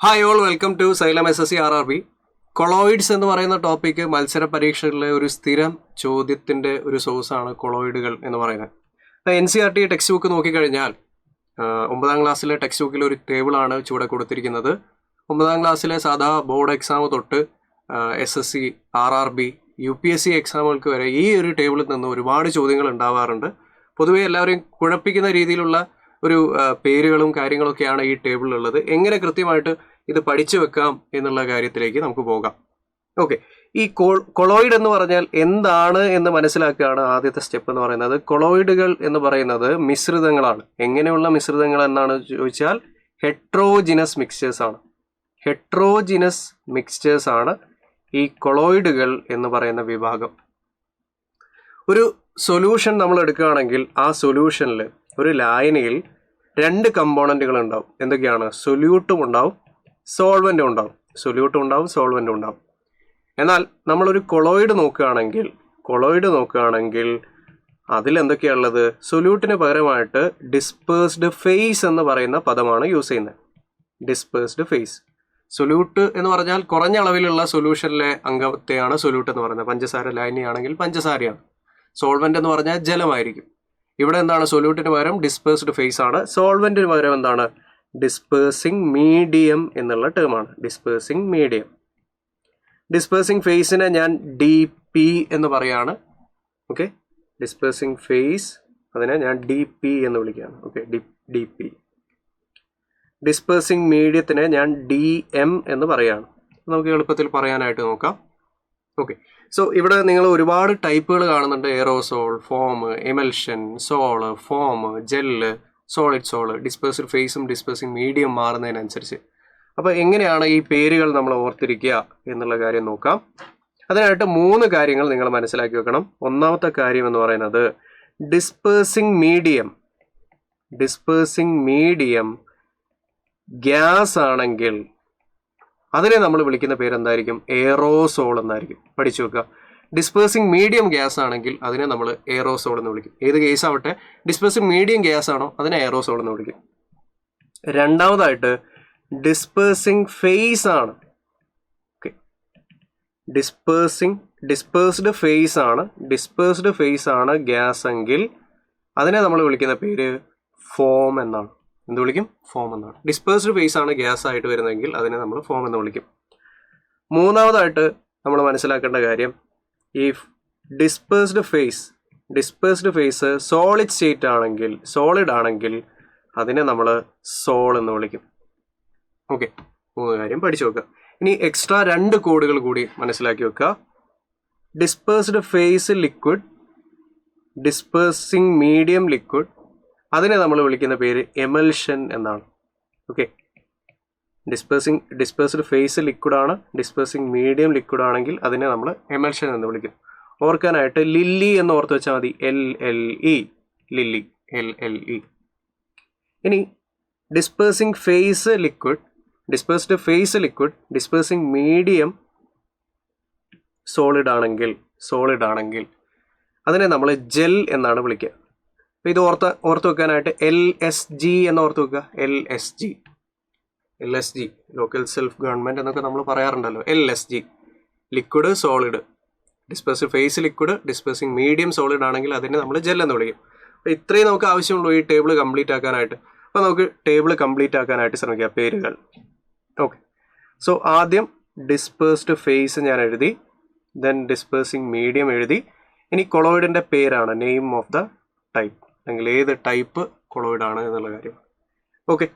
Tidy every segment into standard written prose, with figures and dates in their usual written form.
Hi all, welcome to Xylem SSC RRB. Colloids എന്ന് പറയുന്ന topic മത്സര പരീക്ഷകളിലെ ഒരു സ്ഥിരം ചോദ്യത്തിൻ്റെ ഒരു സോഴ്സാണ് കൊളോയിഡുകൾ എന്ന് പറയുന്നത്. അപ്പോൾ NCERT ടെക്സ്റ്റ് ബുക്ക് നോക്കിക്കഴിഞ്ഞാൽ 9ാം ക്ലാസ്സിലെ ടെക്സ്റ്റ് ബുക്കിൽ ഒരു ടേബിളാണ് ചൂടെ കൊടുത്തിരിക്കുന്നത്. 9ാം ക്ലാസ്സിലെ സാധാ ബോർഡ് എക്സാം തൊട്ട് SSC, RRB, UPSC എക്സാമുകൾക്ക് വരെ ഈ ഒരു ടേബിളിൽ നിന്ന് ഒരുപാട് ചോദ്യങ്ങൾ ഉണ്ടാവാറുണ്ട്. പൊതുവേ എല്ലാവരെയും കുഴപ്പിക്കുന്ന രീതിയിലുള്ള ഒരു പേരുകളും കാര്യങ്ങളൊക്കെയാണ് ഈ ടേബിളിലുള്ളത്. എങ്ങനെ കൃത്യമായിട്ട് ഇത് പഠിച്ചു വെക്കാം എന്നുള്ള കാര്യത്തിലേക്ക് നമുക്ക് പോകാം. ഓക്കെ, ഈ കൊളോയിഡ് എന്ന് പറഞ്ഞാൽ എന്താണ് എന്ന് മനസ്സിലാക്കുകയാണ് ആദ്യത്തെ സ്റ്റെപ്പ് എന്ന് പറയുന്നത്. കൊളോയിഡുകൾ എന്ന് പറയുന്നത് മിശ്രിതങ്ങളാണ്. എങ്ങനെയുള്ള മിശ്രിതങ്ങൾ എന്നാണ് ചോദിച്ചാൽ ഹെട്രോജിനസ് മിക്സ്ചേഴ്സ് ആണ്. ഹെട്രോജിനസ് മിക്സ്ചേഴ്സ് ആണ് ഈ കൊളോയിഡുകൾ എന്ന് പറയുന്ന വിഭാഗം. ഒരു സൊല്യൂഷൻ നമ്മൾ എടുക്കുകയാണെങ്കിൽ ആ സൊല്യൂഷനിൽ ഒരു ലായനിയിൽ 2 കമ്പോണൻറ്റുകൾ ഉണ്ടാവും. എന്തൊക്കെയാണ്? സൊല്യൂട്ടും ഉണ്ടാവും, സോൾവെൻറ്റും ഉണ്ടാവും. സൊല്യൂട്ടും ഉണ്ടാവും, സോൾവെൻറ്റും ഉണ്ടാവും. എന്നാൽ നമ്മളൊരു കൊളോയിഡ് നോക്കുകയാണെങ്കിൽ അതിലെന്തൊക്കെയാണുള്ളത്? സൊല്യൂട്ടിന് പകരമായിട്ട് ഡിസ്പേഴ്സ്ഡ് ഫേസ് എന്ന് പറയുന്ന പദമാണ് യൂസ് ചെയ്യുന്നത്. Dispersed face. സൊല്യൂട്ട് എന്ന് പറഞ്ഞാൽ കുറഞ്ഞ അളവിലുള്ള സൊല്യൂഷനിലെ അംഗത്തെയാണ് സൊല്യൂട്ട് എന്ന് പറയുന്നത്. പഞ്ചസാര ലായനിയാണെങ്കിൽ പഞ്ചസാരയാണ്. സോൾവെന്റ് എന്ന് പറഞ്ഞാൽ ജലമായിരിക്കും. ഇവിടെ എന്താണ്? സൊല്യൂട്ടിന് പകരം ഡിസ്പേഴ്സ്ഡ് ഫേസ് ആണ്. സോൾവെന്റിന് പകരം എന്താണ്? ഡിസ്പേഴ്സിങ് മീഡിയം എന്നുള്ള ടേമാണ്. Dispersing medium. ഡിസ്പേഴ്സിങ് ഫേസിനെ ഞാൻ DP എന്ന് പറയാണ്. ഓക്കെ, ഡിസ്പേഴ്സിങ് ഫേസ് അതിനെ ഞാൻ DP എന്ന് വിളിക്കുകയാണ്. Okay, DP. ഡിസ്പേഴ്സിങ് മീഡിയത്തിനെ ഞാൻ DM എന്ന് പറയാണ്. നമുക്ക് എളുപ്പത്തിൽ പറയാനായിട്ട് നോക്കാം. ഓക്കെ, സോ ഇവിടെ നിങ്ങൾ ഒരുപാട് ടൈപ്പുകൾ കാണുന്നുണ്ട്. Aerosol, foam, emulsion, sol, foam, gel, solid sol. Dispersed ഫേസും ഡിസ്പേഴ്സിങ് മീഡിയം മാറുന്നതിനനുസരിച്ച്. അപ്പോൾ എങ്ങനെയാണ് ഈ പേരുകൾ നമ്മൾ ഓർത്തിരിക്കുക എന്നുള്ള കാര്യം നോക്കാം. അതിനായിട്ട് 3 കാര്യങ്ങൾ നിങ്ങൾ മനസ്സിലാക്കി വെക്കണം. ഒന്നാമത്തെ കാര്യം എന്ന് പറയുന്നത് ഡിസ്പേഴ്സിങ് മീഡിയം ഗ്യാസ് ആണെങ്കിൽ അതിനെ നമ്മൾ വിളിക്കുന്ന പേരെന്തായിരിക്കും? എയറോസോൾ എന്നായിരിക്കും. പഠിച്ചു വെക്കുക. ഡിസ്പേഴ്സിങ് മീഡിയം ഗ്യാസ് ആണെങ്കിൽ അതിനെ നമ്മൾ എയറോസോൾ എന്ന് വിളിക്കും. ഏത് കേസ് ആവട്ടെ, ഡിസ്പേഴ്സിങ് മീഡിയം ഗ്യാസ് ആണോ അതിനെ എയറോസോൾ എന്ന് വിളിക്കും. രണ്ടാമതായിട്ട് ഡിസ്പേഴ്സിങ് ഫേസ് ആണ്. ഓക്കെ, ഡിസ്പേഴ്സ്ഡ് ഫേസ് ആണ് ഗ്യാസ് എങ്കിൽ അതിനെ നമ്മൾ വിളിക്കുന്ന പേര് ഫോം എന്നാണ്. എന്ത് വിളിക്കും? ഫോം എന്നാണ്. ഡിസ്പേഴ്സ്ഡ് ഫേസ് ആണ് ഗ്യാസ് ആയിട്ട് വരുന്നതെങ്കിൽ അതിനെ നമ്മൾ ഫോം എന്ന് വിളിക്കും. മൂന്നാമതായിട്ട് നമ്മൾ മനസ്സിലാക്കേണ്ട കാര്യം, ഈ ഡിസ്പേഴ്സ്ഡ് ഫേസ് സോളിഡ് ആണെങ്കിൽ അതിനെ നമ്മൾ സോൾ എന്ന് വിളിക്കും. ഓക്കെ, 3 കാര്യം പഠിച്ചു വെക്കുക. ഇനി എക്സ്ട്രാ 2 കോഡുകൾ കൂടി മനസ്സിലാക്കി വെക്കുക. Dispersed phase liquid, dispersing medium liquid, അതിനെ നമ്മൾ വിളിക്കുന്ന പേര് എമൽഷൻ എന്നാണ്. ഓക്കെ, ഡിസ്പേഴ്സ്ഡ് ഫേസ് ലിക്വിഡ് ആണ്, ഡിസ്പേഴ്സിങ് മീഡിയം ലിക്വിഡ് ആണെങ്കിൽ അതിനെ നമ്മൾ എമൽഷൻ എന്ന് വിളിക്കും. ഓർക്കാനായിട്ട് ലില്ലി എന്ന് ഓർത്ത് വെച്ചാൽ മതി. ലില്ലി. ഇനി dispersed phase liquid, dispersing medium solid ആണെങ്കിൽ അതിനെ നമ്മൾ ജെൽ എന്നാണ് വിളിക്കുക. അപ്പോൾ ഇത് ഓർത്ത് വെക്കാനായിട്ട് LSG എന്ന് ഓർത്ത് വെക്കുക. LSG ലോക്കൽ സെൽഫ് ഗവൺമെൻറ് എന്നൊക്കെ നമ്മൾ പറയാറുണ്ടല്ലോ. LSG liquid solid. Dispersed phase liquid, dispersing medium solid ആണെങ്കിൽ അതിനെ നമ്മൾ ജെൽ എന്ന് വിളിക്കും. അപ്പോൾ ഇത്രയും നമുക്ക് ആവശ്യമുള്ളൂ ഈ ടേബിൾ കംപ്ലീറ്റ് ആക്കാനായിട്ട്. അപ്പോൾ നമുക്ക് ടേബിൾ കംപ്ലീറ്റ് ആക്കാനായിട്ട് ശ്രമിക്കാം. പേരുകൾ. ഓക്കെ, സോ ആദ്യം ഡിസ്പേഴ്സ്ഡ് ഫേസ് ഞാൻ എഴുതി, ദെൻ ഡിസ്പേഴ്സിങ് മീഡിയം എഴുതി. ഇനി കൊളോയിഡിൻ്റെ പേരാണ്, നെയിം ഓഫ് ദ ടൈപ്പ്, അല്ലെങ്കിൽ ഏത് ടൈപ്പ് കൊളോയിഡ് ആണ് എന്നുള്ള കാര്യം. ഓക്കെ,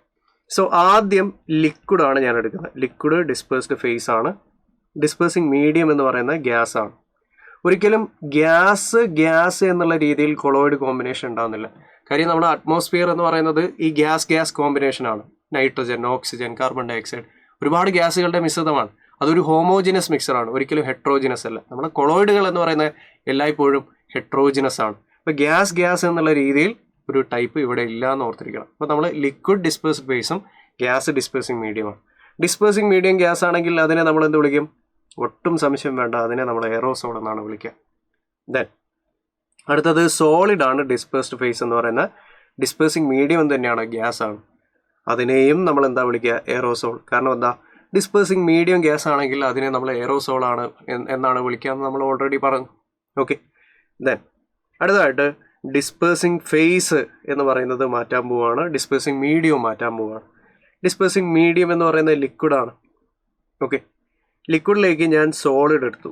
സോ ആദ്യം ലിക്വിഡ് ആണ് ഞാൻ എടുക്കുന്നത്. ലിക്വിഡ് ഡിസ്പേഴ്സ്ഡ് ഫേസ് ആണ്. ഡിസ്പേഴ്സിങ് മീഡിയം എന്ന് പറയുന്നത് ഗ്യാസ് ആണ്. ഒരിക്കലും ഗ്യാസ് എന്നുള്ള രീതിയിൽ കൊളോയിഡ് കോമ്പിനേഷൻ ഉണ്ടാകുന്നില്ല. കാര്യം നമ്മുടെ അറ്റ്മോസ്ഫിയർ എന്ന് പറയുന്നത് ഈ ഗ്യാസ് കോമ്പിനേഷൻ ആണ്. Nitrogen, oxygen, carbon dioxide, ഒരുപാട് ഗ്യാസുകളുടെ മിശ്രിതമാണ്. അതൊരു ഹോമോജിനസ് മിക്സറാണ്, ഒരിക്കലും ഹെട്രോജിനസ് അല്ല. നമ്മുടെ കൊളോയിഡുകൾ എന്ന് പറയുന്നത് എല്ലായ്പ്പോഴും ഹെട്രോജിനസ് ആണ്. അപ്പോൾ ഗ്യാസ് എന്നുള്ള രീതിയിൽ ഒരു ടൈപ്പ് ഇവിടെ ഇല്ല എന്ന് ഓർത്തിരിക്കണം. അപ്പോൾ നമ്മൾ ലിക്വിഡ് ഡിസ്പേഴ്സ്ഡ് ഫേസും ഗ്യാസ് ഡിസ്പേഴ്സിങ് മീഡിയമാണ്. ഡിസ്പേഴ്സിങ് മീഡിയം ഗ്യാസ് ആണെങ്കിൽ അതിനെ നമ്മൾ എന്ത് വിളിക്കും? ഒട്ടും സംശയം വേണ്ട, അതിനെ നമ്മൾ എയറോസോൾ എന്നാണ് വിളിക്കുക. ദെൻ അടുത്തത് സോളിഡ് ആണ് ഡിസ്പേഴ്സ്ഡ് ഫേസ് എന്ന് പറയുന്നത്. ഡിസ്പേഴ്സിങ് മീഡിയം തന്നെയാണ്, ഗ്യാസ് ആണ്. അതിനെയും നമ്മൾ എന്താ വിളിക്കുക? എയറോസോൾ. കാരണം എന്താ? ഡിസ്പേഴ്സിങ് മീഡിയം ഗ്യാസ് ആണെങ്കിൽ അതിനെ നമ്മൾ എയറോസോൾ ആണ് എന്നാണ് വിളിക്കുക എന്ന് നമ്മൾ ഓൾറെഡി പറഞ്ഞു. ഓക്കെ. ദെൻ അടുത്തതായിട്ട് ഡിസ്പേഴ്സിങ് ഫേസ് എന്ന് പറയുന്നത് മാറ്റാൻ പോവുകയാണ്. ഡിസ്പേഴ്സിങ് മീഡിയം മാറ്റാൻ പോവുകയാണ്. ഡിസ്പേഴ്സിങ് മീഡിയം എന്ന് പറയുന്നത് ലിക്വിഡാണ്. ഓക്കെ. ലിക്വിഡിലേക്ക് ഞാൻ സോളിഡ് എടുത്തു.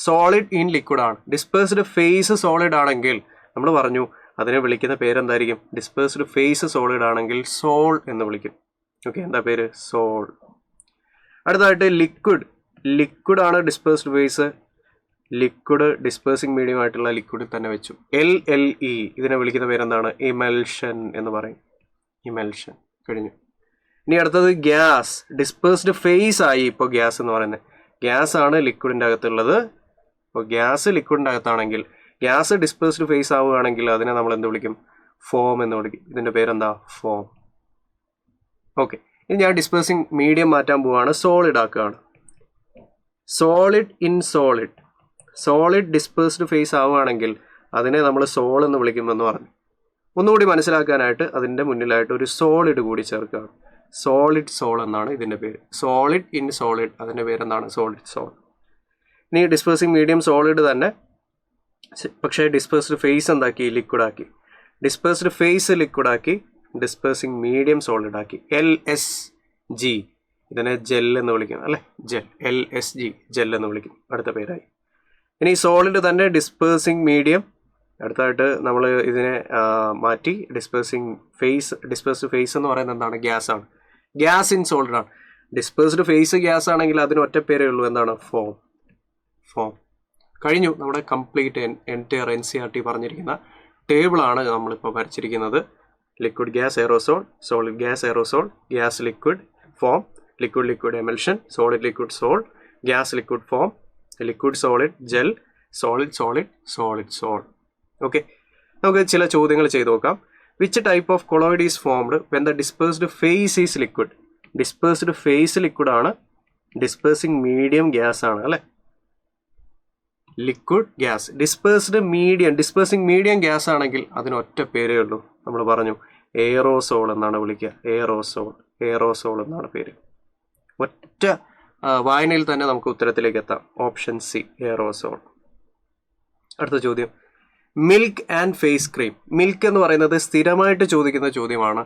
സോളിഡ് ഇൻ ലിക്വിഡാണ്. ഡിസ്പേഴ്സ്ഡ് ഫേസ് സോളിഡ് ആണെങ്കിൽ നമ്മൾ പറഞ്ഞു അതിനെ വിളിക്കുന്ന പേരെന്തായിരിക്കും? ഡിസ്പേഴ്സ്ഡ് ഫേസ് സോളിഡ് ആണെങ്കിൽ സോൾ എന്ന് വിളിക്കും. ഓക്കെ. എന്താ പേര്? സോൾ. അടുത്തതായിട്ട് ലിക്വിഡ് ആണ് dispersed phase. Liquid dispersing medium ആയിട്ടുള്ള ലിക്വിഡിൽ തന്നെ വെച്ചു. LLE ഇതിനെ വിളിക്കുന്ന പേരെന്താണ്? ഇമൽഷൻ എന്ന് പറയും. ഇമൽഷൻ. കഴിഞ്ഞു. ഇനി അടുത്തത് ഗ്യാസ്. ഡിസ്പേഴ്സ്ഡ് ഫേസ് ആയി ഇപ്പോൾ ഗ്യാസ് എന്ന് പറയുന്നത്. ഗ്യാസ് ആണ് ലിക്വിഡിൻ്റെ അകത്തുള്ളത്. ഇപ്പോൾ ഗ്യാസ് ലിക്വിഡിൻ്റെ അകത്താണെങ്കിൽ ഗ്യാസ് ഡിസ്പേഴ്സ്ഡ് ഫേസ് ആവുകയാണെങ്കിൽ അതിനെ നമ്മൾ എന്ത് വിളിക്കും? ഫോം എന്ന് വിളിക്കും. ഇതിൻ്റെ പേരെന്താ? ഫോം. ഓക്കെ. ഇനി ഞാൻ ഡിസ്പേഴ്സിങ് മീഡിയം മാറ്റാൻ പോവുകയാണ്. സോളിഡ് ആക്കുകയാണ്. Solid in solid. Solid dispersed face ആവുകയാണെങ്കിൽ അതിനെ നമ്മൾ സോൾ എന്ന് വിളിക്കുമെന്ന് പറഞ്ഞു. ഒന്നുകൂടി മനസ്സിലാക്കാനായിട്ട് അതിൻ്റെ മുന്നിലായിട്ട് ഒരു സോളിഡ് കൂടി ചേർക്കുകയാണ്. സോളിഡ് സോൾ എന്നാണ് ഇതിൻ്റെ പേര്. സോളിഡ് ഇൻ സോളിഡ് അതിൻ്റെ പേരെന്താണ്? Solid sol. ഇനി ഡിസ്പേഴ്സിങ് മീഡിയം സോളിഡ് തന്നെ, പക്ഷേ ഡിസ്പേഴ്സ്ഡ് ഫേസ് എന്താക്കി? ലിക്വിഡാക്കി. ഡിസ്പേഴ്സ്ഡ് ഫേസ് ലിക്വിഡാക്കി. ഡിസ്പേഴ്സിങ് മീഡിയം സോളിഡ് ആക്കി. LSG ഇതിനെ ജെൽ എന്ന് വിളിക്കും അല്ലേ? ജെൽ. LSG ജെൽ എന്ന് വിളിക്കും. അടുത്ത പേരായി. ഇനി സോളിഡ് തന്നെ ഡിസ്പേഴ്സിങ് മീഡിയം. അടുത്തായിട്ട് നമ്മൾ ഇതിനെ മാറ്റി ഡിസ്പേഴ്സ്ഡ് ഫേസ് എന്ന് പറയുന്നത് എന്താണ്? ഗ്യാസ് ആണ്. ഗ്യാസ് ഇൻ സോളിഡ് ആണ്. ഡിസ്പേഴ്സ്ഡ് ഫേസ് ഗ്യാസ് ആണെങ്കിൽ അതിന് ഒറ്റ പേരേ ഉള്ളൂ. എന്താണ്? ഫോം. കഴിഞ്ഞു. നമ്മുടെ കംപ്ലീറ്റ് എൻറ്റയർ NCERT പറഞ്ഞിരിക്കുന്ന ടേബിളാണ് നമ്മളിപ്പോൾ വരച്ചിരിക്കുന്നത്. Liquid gas aerosol, solid gas aerosol, gas liquid foam, liquid emulsion, solid liquid sol, gas liquid foam, liquid solid gel, solid sol. Okay. നമുക്ക് ചില ചോദ്യങ്ങൾ ചെയ്ത് നോക്കാം. Which type of colloid is formed when the dispersed phase is liquid? Dispersed phase liquid ആണ്. Dispersing medium gas ആണ് അല്ലേ? Liquid gas. Dispersing medium gas ആണെങ്കിൽ അതിന് ഒറ്റ പേരേ ഉള്ളൂ. നമ്മൾ പറഞ്ഞു എയറോസോൾ എന്നാണ് വിളിക്കുക. എയറോസോൾ എന്നാണ് പേര്. ഒറ്റ വായനയിൽ തന്നെ നമുക്ക് ഉത്തരത്തിലേക്ക് എത്താം. Option C, aerosol. അടുത്ത ചോദ്യം, milk and face cream. Milk എന്ന് പറയുന്നത് സ്ഥിരമായിട്ട് ചോദിക്കുന്ന ചോദ്യമാണ്.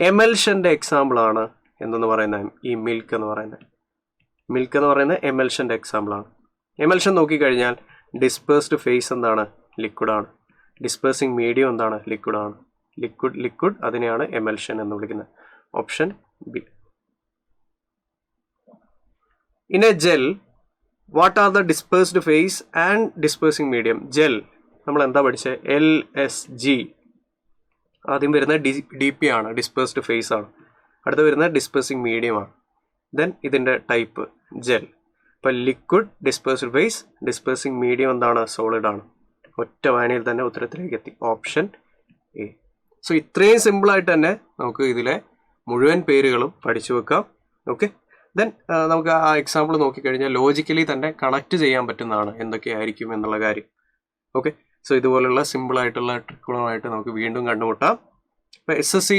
എമൽഷന്റെ എക്സാമ്പിൾ ആണ് എന്തെന്ന് പറയുന്നത് ഈ മിൽക്ക് എന്ന് പറയുന്നത് എമൽഷന്റെ എക്സാമ്പിൾ ആണ്. എമൽഷൻ നോക്കിക്കഴിഞ്ഞാൽ ഡിസ്പേഴ്സ്ഡ് ഫേസ് എന്താണ്? ലിക്വിഡാണ്. ഡിസ്പേഴ്സിങ് മീഡിയം എന്താണ്? ലിക്വിഡാണ്. ലിക്വിഡ് അതിനെയാണ് എമൽഷൻ എന്ന് വിളിക്കുന്നത്. Option B. In A gel what are the dispersed face and dispersing medium? Gel നമ്മൾ എന്താ പഠിച്ചത്? LSG. ആദ്യം വരുന്ന DP ആണ്, ഡിസ്പേഴ്സ്ഡ് ഫേസ് ആണ്. അടുത്ത് വരുന്ന ഡിസ്പേഴ്സിങ് മീഡിയം ആണ്. ദെൻ ഇതിൻ്റെ ടൈപ്പ് ജെൽ. ഇപ്പം liquid dispersed face, dispersing medium എന്താണ്? സോളിഡ് ആണ്. ഒറ്റ വായനയിൽ തന്നെ ഉത്തരത്തിലേക്ക് എത്തി. Option A. സോ ഇത്രയും സിമ്പിളായിട്ട് തന്നെ നമുക്ക് ഇതിലെ മുഴുവൻ പേരുകളും പഠിച്ചു വെക്കാം. ഓക്കെ. ദെൻ നമുക്ക് ആ എക്സാമ്പിൾ നോക്കിക്കഴിഞ്ഞാൽ ലോജിക്കലി തന്നെ കണക്ട് ചെയ്യാൻ പറ്റുന്നതാണ് എന്തൊക്കെയായിരിക്കും എന്നുള്ള കാര്യം. ഓക്കെ. സോ ഇതുപോലുള്ള സിമ്പിളായിട്ടുള്ള ട്രിക്കുകളുമായിട്ട് നമുക്ക് വീണ്ടും കണ്ടുമുട്ടാം. ഇപ്പോൾ SSC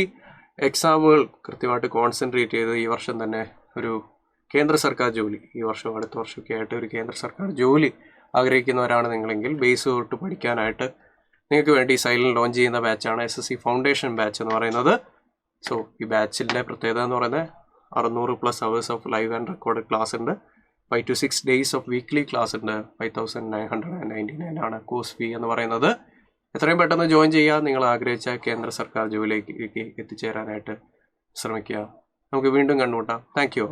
എക്സാമുകൾ കൃത്യമായിട്ട് കോൺസെൻട്രേറ്റ് ചെയ്ത് ഈ വർഷം തന്നെ ഒരു കേന്ദ്ര സർക്കാർ ജോലി, ഈ വർഷവും അടുത്ത വർഷമൊക്കെ ആയിട്ട് ഒരു കേന്ദ്ര സർക്കാർ ജോലി ആഗ്രഹിക്കുന്നവരാണ് നിങ്ങളെങ്കിൽ ബേസ് തൊട്ട് പഠിക്കാനായിട്ട് നിങ്ങൾക്ക് വേണ്ടി സൈലൻ ലോഞ്ച് ചെയ്യുന്ന ബാച്ചാണ് SSC ഫൗണ്ടേഷൻ ബാച്ച് എന്ന് പറയുന്നത്. സോ ഈ ബാച്ചിൻ്റെ പ്രത്യേകത എന്ന് പറയുന്നത് 600+ hours of live and record class ഉണ്ട്. 5 to 6 days of weekly class ഉണ്ട്. 5,999 ആണ് കോഴ്സ് ഫീ എന്ന് പറയുന്നത്. എത്രയും പെട്ടെന്ന് ജോയിൻ ചെയ്യുക. നിങ്ങൾ ആഗ്രഹിച്ച കേന്ദ്ര സർക്കാർ ജോലിയിലേക്ക് എത്തിച്ചേരാനായിട്ട് ശ്രമിക്കുക. നമുക്ക് വീണ്ടും കണ്ടുമുട്ടാം. Thank you.